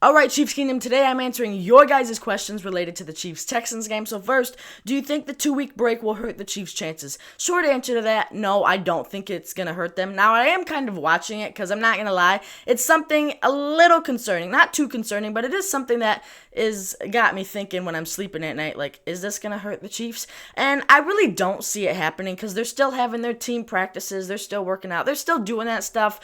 Alright, Chiefs Kingdom, today I'm answering your guys' questions related to the Chiefs-Texans game. So first, do you think the 2-week break will hurt the Chiefs' chances? Short answer to that, no, I don't think it's going to hurt them. Now, I am kind of watching it because I'm not going to lie. It's something a little concerning. Not too concerning, but it is something that is got me thinking when I'm sleeping at night, like, is this going to hurt the Chiefs? And I really don't see it happening because they're still having their team practices. They're still working out. They're still doing that stuff.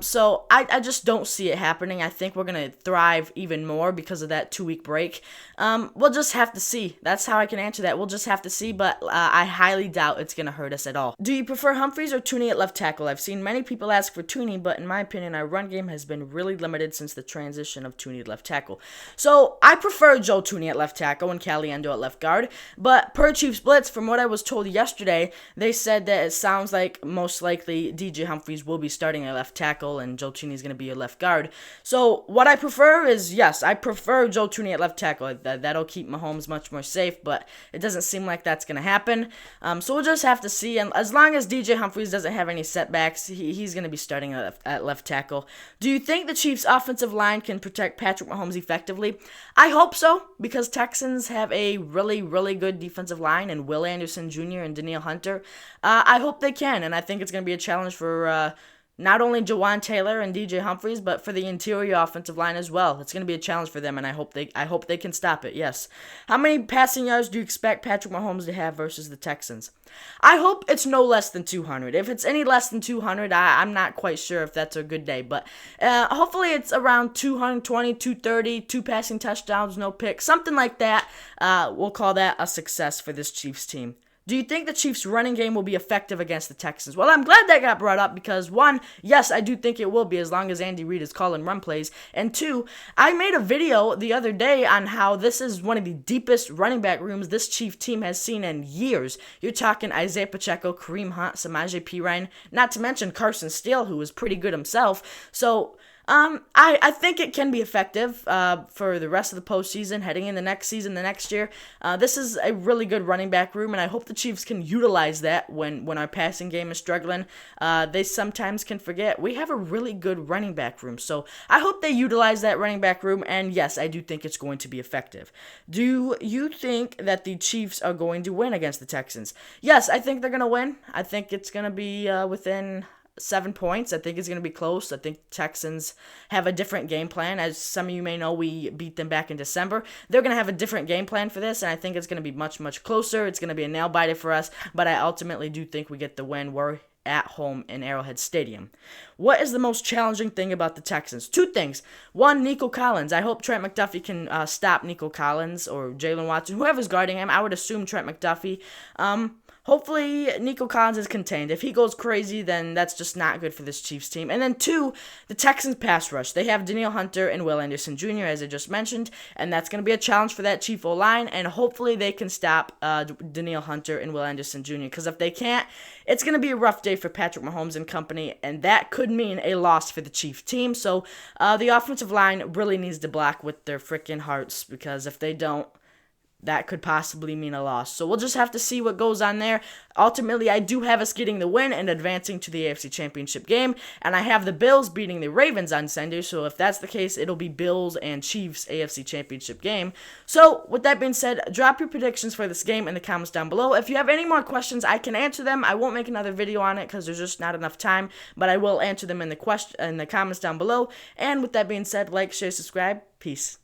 So I just don't see it happening. I think we're going to thrive even more because of that 2-week break. We'll just have to see. That's how I can answer that. We'll just have to see, but I highly doubt it's going to hurt us at all. Do you prefer Humphries or Tooney at left tackle? I've seen many people ask for Tooney, but in my opinion, our run game has been really limited since the transition of Tooney to left tackle. So I prefer Joe Tooney at left tackle and Caliendo at left guard, but per Chiefs Blitz, from what I was told yesterday, they said that it sounds like most likely DJ Humphries will be starting at left tackle and Joe Tooney is going to be your left guard. So what I prefer is, yes, I prefer Joe Tooney at left tackle. That'll keep Mahomes much more safe, but it doesn't seem like that's going to happen. So we'll just have to see, and as long as DJ Humphries doesn't have any setbacks, he's going to be starting at left tackle. Do you think the Chiefs' offensive line can protect Patrick Mahomes effectively? I hope so, because Texans have a really, really good defensive line, and Will Anderson Jr. and Danielle Hunter. I hope they can, and I think it's going to be a challenge for not only Jawan Taylor and DJ Humphries, but for the interior offensive line as well. It's going to be a challenge for them, and I hope they can stop it. Yes. How many passing yards do you expect Patrick Mahomes to have versus the Texans? I hope it's no less than 200. If it's any less than 200, I'm not quite sure if that's a good day, but hopefully it's around 220, 230, 2 passing touchdowns, no picks, something like that. We'll call that a success for this Chiefs team. Do you think the Chiefs' running game will be effective against the Texans? Well, I'm glad that got brought up because, one, yes, I do think it will be as long as Andy Reid is calling run plays. And two, I made a video the other day on how this is one of the deepest running back rooms this Chiefs team has seen in years. You're talking Isaiah Pacheco, Kareem Hunt, Samaje Perine, not to mention Carson Steele, who was pretty good himself. So I think it can be effective for the rest of the postseason, heading in the next season, the next year. This is a really good running back room, and I hope the Chiefs can utilize that when our passing game is struggling. They sometimes can forget we have a really good running back room, so I hope they utilize that running back room, and yes, I do think it's going to be effective. Do you think that the Chiefs are going to win against the Texans? Yes, I think they're going to win. I think it's going to be within 7 points. I think it's going to be close. I think Texans have a different game plan. As some of you may know, we beat them back in December. They're going to have a different game plan for this, and I think it's going to be much, much closer. It's going to be a nail-biter for us, but I ultimately do think we get the win. We're at home in Arrowhead Stadium. What is the most challenging thing about the Texans? 2 things. 1, Nico Collins. I hope Trent McDuffie can stop Nico Collins or Jalen Watson, whoever's guarding him. I would assume Trent McDuffie. Hopefully, Nico Collins is contained. If he goes crazy, then that's just not good for this Chiefs team. And then 2, the Texans pass rush. They have Danielle Hunter and Will Anderson Jr., as I just mentioned, and that's going to be a challenge for that Chief O-line, and hopefully they can stop Danielle Hunter and Will Anderson Jr., because if they can't, it's going to be a rough day for Patrick Mahomes and company, and that could mean a loss for the Chiefs team. So the offensive line really needs to block with their freaking hearts, because if they don't, that could possibly mean a loss. So we'll just have to see what goes on there. Ultimately, I do have us getting the win and advancing to the AFC Championship game, and I have the Bills beating the Ravens on Sunday, so if that's the case, it'll be Bills and Chiefs AFC Championship game. So, with that being said, drop your predictions for this game in the comments down below. If you have any more questions, I can answer them. I won't make another video on it because there's just not enough time, but I will answer them in the comments down below. And with that being said, like, share, subscribe. Peace.